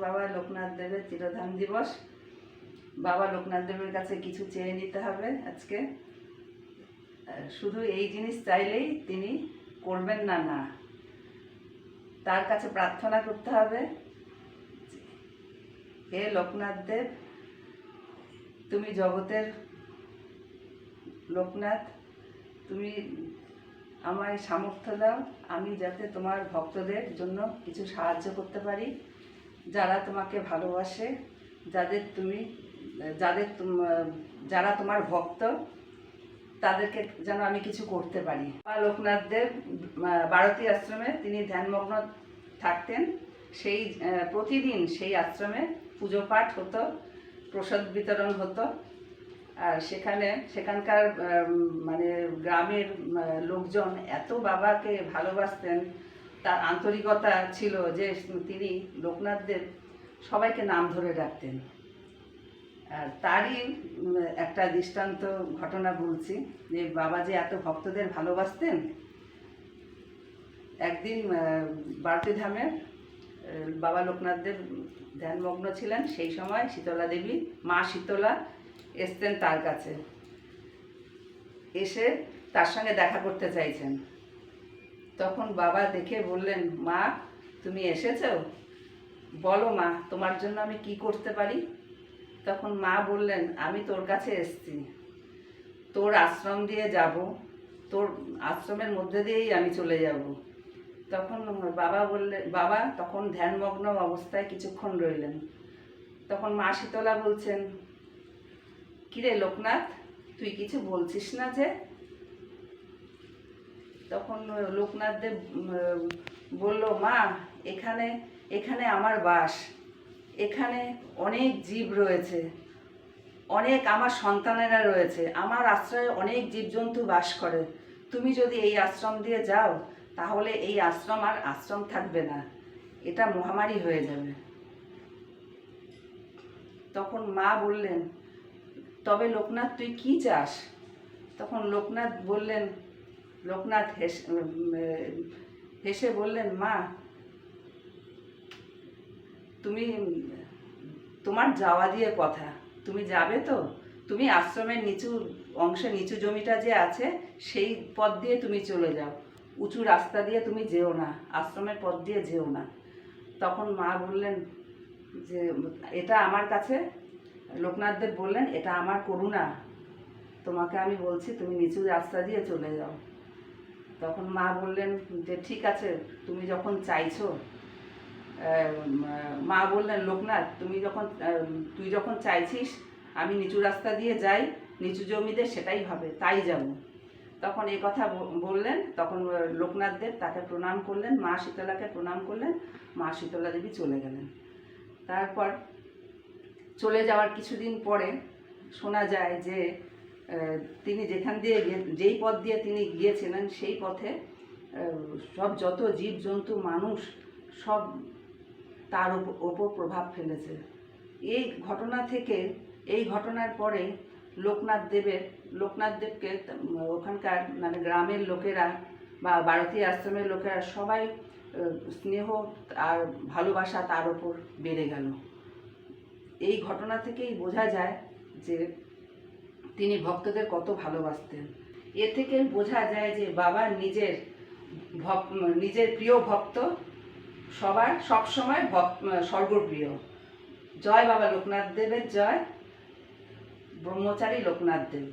বাবা লোকনাথ দেবের তিরোধান দিবস। বাবা লোকনাথ দেবের কাছে কিছু চেয়ে নিতে হবে আজকে। শুধু এই জিনিস চাইলেই তিনি করবেন না, না, তার কাছে প্রার্থনা করতে হবে, হে লোকনাথ দেব, তুমি জগতের লোকনাথ, তুমি আমায় সামর্থ্য দাও, আমি যাতে তোমার ভক্তদের জন্য কিছু সাহায্য করতে পারি, যারা তোমাকে ভালোবাসে, যারা তোমার ভক্ত, তাদেরকে যেন আমি কিছু করতে পারি। লোকনাথ দেব ভারতী আশ্রমে তিনি ধ্যানমগ্ন থাকতেন। সেই প্রতিদিন সেই আশ্রমে পুজো পাঠ হতো, প্রসাদ বিতরণ হতো। আর সেখানকার মানে গ্রামের লোকজন এত বাবাকে ভালোবাসতেন, তার আন্তরিকতা ছিল যে তিনি লোকনাথ দেব সবাইকে নাম ধরে ডাকতেন। আর তারই একটা দৃষ্টান্ত ঘটনা বলছি, যে বাবা যে এত ভক্তদের ভালোবাসতেন। একদিন ভারতী ধামে বাবা লোকনাথ দেব ধ্যানমগ্ন ছিলেন। সেই সময় শীতলা দেবী, মা শীতলা এসতেন তার কাছে, এসে তার সঙ্গে দেখা করতে চাইছেন। তখন বাবা দেখে বললেন, মা তুমি এসেছো, বলো মা তোমার জন্য আমি কি করতে পারি। তখন মা বললেন, আমি তোর কাছে এসেছি, তোর আশ্রম দিয়ে যাব, তোর আশ্রমের মধ্যে দিয়েই আমি চলে যাব। তখন বাবা তখন ধ্যানমগ্ন অবস্থায় কিছুক্ষণ রইলেন। তখন মা শীতলা বলছেন, কিরে লোকনাথ, তুই কিছু বলছিস না যে? তখন লোকনাথ দেব বলল, মা এখানে আমার বাস, এখানে অনেক জীব রয়েছে, অনেক আমার সন্তানেরা রয়েছে, আমার আশ্রয়ে অনেক জীবজন্তু বাস করে। তুমি যদি এই আশ্রম দিয়ে যাও, তাহলে এই আশ্রম আর আশ্রম থাকবে না, এটা মহামারী হয়ে যাবে। তখন মা বললেন, তবে লোকনাথ তুই কি চাস? তখন লোকনাথ হেসে বললেন, মা তোমার যাওয়া দিয়ে কথা, তুমি যাবে তো? তুমি আশ্রমের নিচু অংশে, নিচু জমিটা যে আছে, সেই পথ দিয়ে তুমি চলে যাও, উঁচু রাস্তা দিয়ে তুমি যেও না, আশ্রমের পথ দিয়ে যেও না। তখন মা বললেন যে এটা আমার কাছে, লোকনাথ দেব বললেন, এটা আমার করুণা, তোমাকে আমি বলছি তুমি নিচু রাস্তা দিয়ে চলে যাও। তখন মা বললেন যে ঠিক আছে, তুমি যখন চাইছো। মা বললেন, লোকনাথ তুই যখন চাইছিস আমি নিচু রাস্তা দিয়ে যাই, নিচু জমিতে, সেটাই হবে, তাই যাব। তখন এই কথা বললেন। তখন লোকনাথ দেব তাকে প্রণাম করলেন, মা শীতলাকে প্রণাম করলেন, মা শীতলা দেবী চলে গেলেন। তারপর চলে যাওয়ার কিছুদিন পরে শোনা যায় যে তিনি যেই পথ দিয়ে তিনি গিয়েছিলেন, সেই পথে সব যত জীবজন্তু মানুষ সব তার ওপর প্রভাব ফেলেছে। এই ঘটনার পরে লোকনাথ দেবকে ওখানকার মানে গ্রামের লোকেরা বা ভারতী আশ্রমের লোকেরা সবাই স্নেহ আর ভালোবাসা তার ওপর বেড়ে গেল। এই ঘটনা থেকেই বোঝা যায় যে তিনি ভক্তদের কত ভালোবাসতেন। এ থেকে বোঝা যায় যে বাবা নিজের প্রিয় ভক্ত সবসময় সর্বপ্রিয়। জয় বাবা লোকনাথ দেবের জয়। ব্রহ্মচারী লোকনাথ দেব।